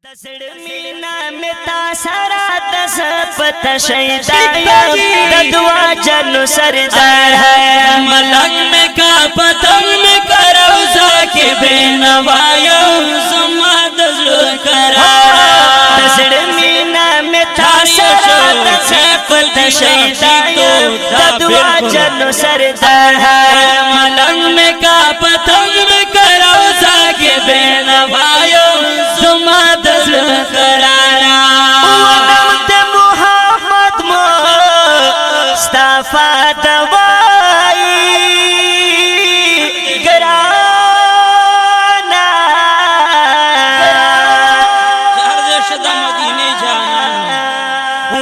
दसड़ मीना में तासरा दस पत शैदाया ददुआ जनु सरदार है मलंग में का पतंग में करौसा के बेनवायो समादल करा दसड़ मीना में तासरा दस पत शैदाया ददुआ जनु सरदार है मलंग में का पतंग में करौसा के बेनवायो समादल करारा मोहम्मद मुस्तफा दवाई गराना मदीने जाना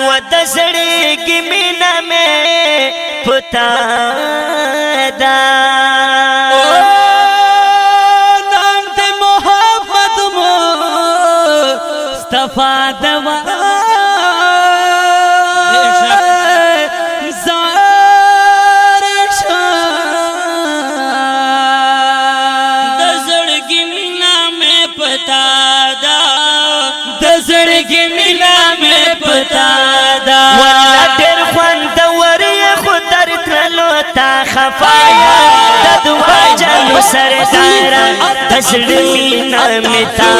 वो दसड़ी की मीना में पुतादा मुस्तफा दवा दसड़ की मीना में पतादा दसड़ की मीना में पतादा वल्ला तेर खुंद वरिय खुदर थलो ता खफाया ददुआ जनु सरदारा दसड़ मीना में ता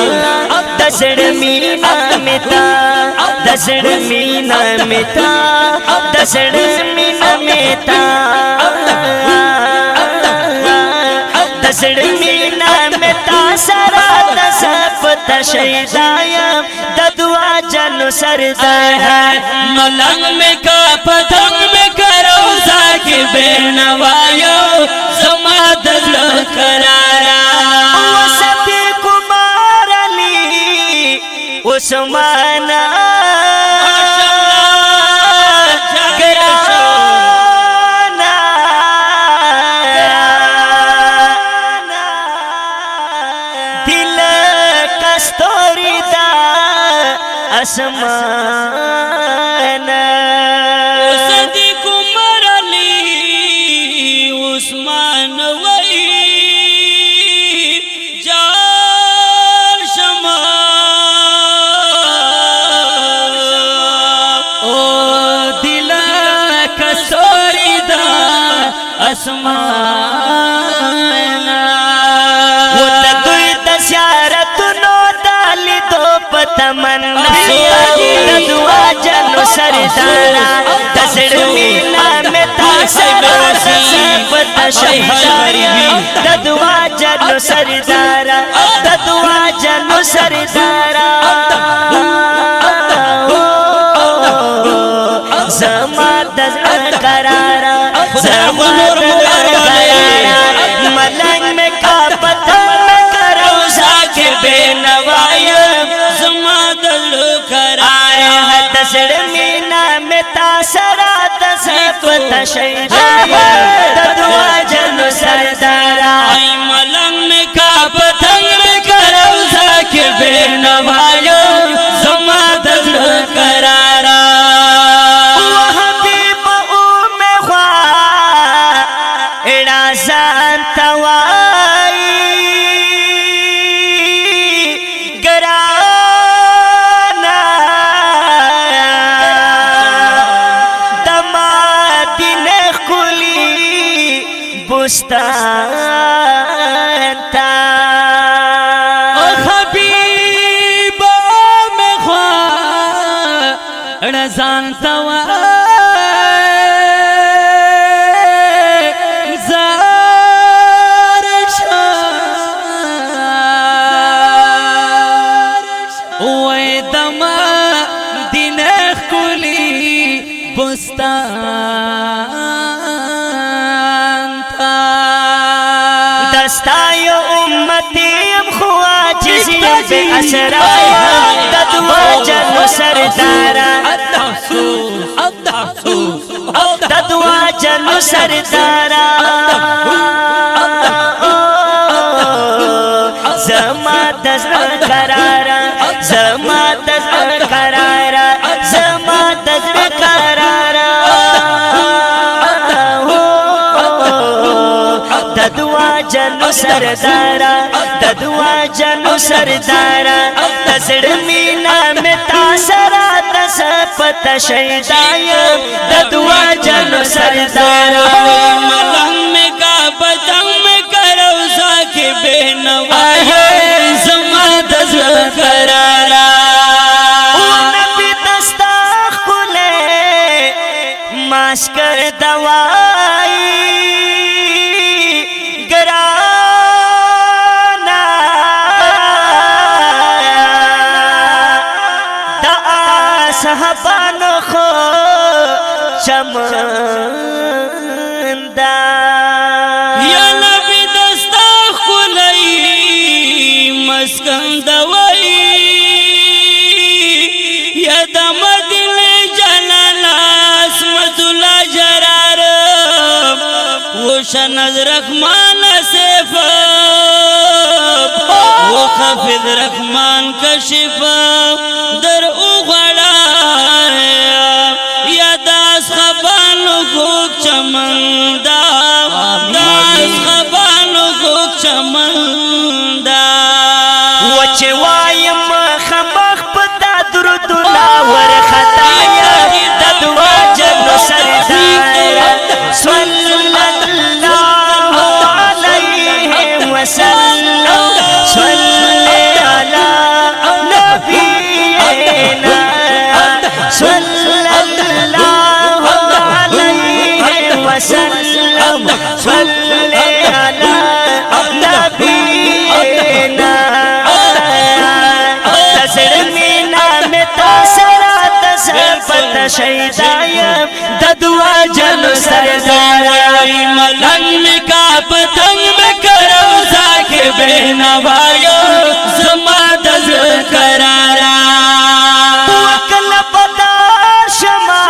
दसड़ मीना में ता दसड़ मीना में ता दसड़ मीना में ता दसड़ मीना में ता सरा दसप तशैदाया ददुआ जनु सरदार है मलंग में का पतंग में करौसा के बेनवायो समादल करारा सती कुमार अली उस्मान दिल कस्तूरी दा आसमान सती कुमार अली उस्मान वही जाल शमा ओ दिल कस्तूरी दा आसमान वो तदुई दस्यारत नो दाली दो पतमन्ना ददुआ जनु सरदारा दसड़ मीना में तासरा दसप तशैदाया ददुआ जनु सरदारा ददुआ जनु सरदारा जमा दज़ करारा जमा दज़ करारा मलंग में का पतंग में करौसा के बेनवाया समादल आया है दसड़ मीना में तासरा दसप तशैदाया ददुआ जनु सरदारा मलंग में का पतंग में करौसा के बेनवायो समादल करारा हबीब में ख्वा एड़ा जान तवाई गराना दमा दिन खुली बुस्तान ता हबीब में ख्वाड़ जानता दमा दिन खुली बुस्तान था दस्तायो उम्मती खुआ जिसियत पे असराया ददुआ जनु सरदारा ददुआ जनु सरदारा जमा दज़ करारा जमा दज़ करारा जमा दज़ करारा ददुआ जनु सरदारा ददुआ जनु सरदारा तसड़ मीना में तासरा तस पता शैदाया ददुआ जनु सरदारा मलंग में का पतंग में करो साके बेनवाया जमा दस करारा नबी दस्ताख कुले माश कर दवाई गराना दा साहबानो खो चमंदा या नबी दस्ताख कुलई मस्कन दवाई या दमदिल जलाला अस्मतुल्लाह जरार वो शनज रहमान सेफ वो खफिद रहमान कशिफ दर उगड़ा या दास खबान खूब चमंदा दास खबान खूब चमंदा वचवायम खमख पता दुरुदुला वर खताया ददुआ जनु सरदारा सल्लल्लाहु अलैहि वसल्लम सल्ले अला नबीना सल्लल्लाहु अलैहि वसल्लम सल्ले अला नबीना शैदाया ददुआ जनु सरदारा मलंग में का पतंग में करो साके बेनवायो जमा दस करारा वकल पता शमा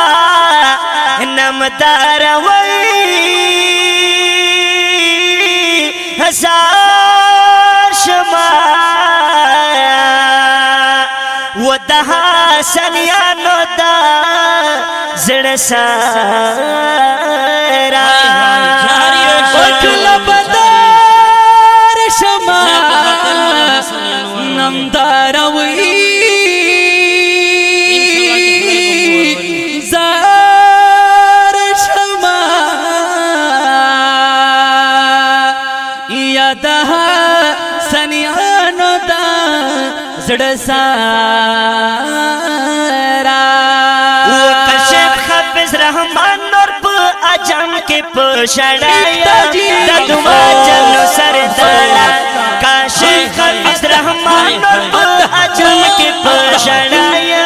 नमदार वई हजार शमा वदहा सनियानो दा जड़ सारा वकल पतार शमा नमदार वई जार शमा यदहा सनियानो दा जड़ सारा रहमान और अजम के पोषणाया ददुआ जनु सरदारा काशिफ हफीज रहमान और अजम के पोषणाया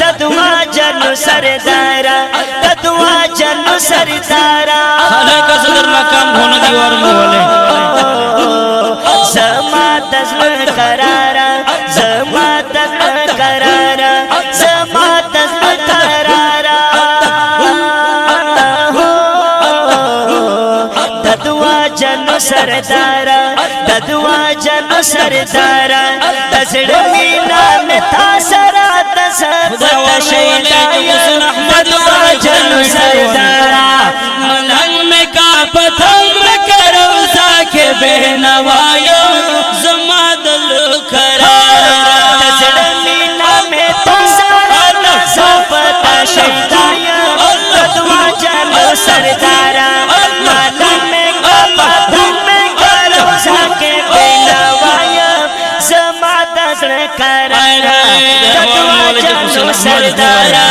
ददुआ जनु सरदारा ददुआ जनु सरदारा का सदर मकाम होना दीवार में बोले जमा दज़्म करारा जमा दज़्म करारा जमा दज़्म करारा ददुआ जनु सरदारा ददुआ जनु सरदारा दसड़ मीना में तासरा दस शैदाया ददुआ जनु सरदारा मलंग में का पतंग में करो साके बेनवायो जमा दल करारा दसड़ मीना में तासरा दस पता शैदाया ददुआ जनु सरदारा करारा ददुआ जनु सरदारा